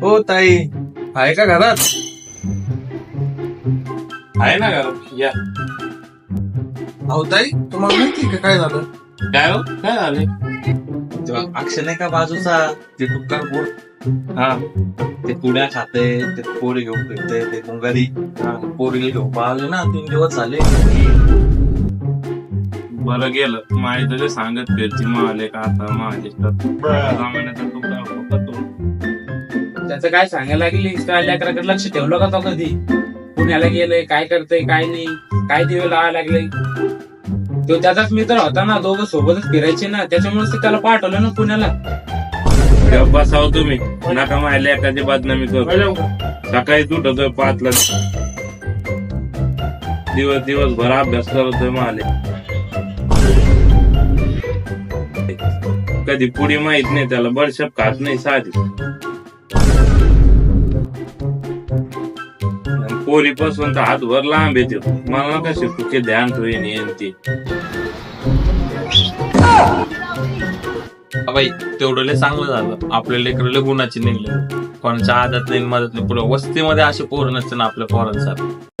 हो ताई, आहे का घरात? आहे ना घरात, या. अहो ताई, तुम्हाला माहिती का काय झालं? काय हो, काय झाले? तेव्हा अक्षय नाही का बाजूचा ते दुकान पोर हा ते पुड्या खाते, ते पोरी घेऊन फिरते, ते मुंगारी पोरीला घेऊन पाहिले ना 3 दिवस झाले. बरं गेलं माझे तुझे सांगत फिरची माले का आता माझे त्याचं काय सांगायला लागली लेकराकडे लक्ष ठेवलं का तो कधी पुण्याला गेलंय काय करतय काय नाही काय दिवे लावायला लागले तो त्याचाच मित्र होता ना दोघं सोबतच फिरायचे ना त्याच्यामुळे ते त्याला पाठवलं ना पुण्याला बसाव तुम्ही नका माहिले एखादी बदनामी करू सकाळी उठतोय 5ला दिवसभर अभ्यास करतोय माले कधी पुढे माहित नाही त्याला बडशप खात नाही साधी पोरीपासून तर हातभर लांब येते मला नका शिकू ध्यान ठेवीन ती बाई तेवढं लय चांगलं झालं आपल्या लेकरं गुणाची निघले कोणाच्या आदत नाही मदत नाही पुढे वस्तीमध्ये असे पोरं नसते ना आपल्या पोरांसाठी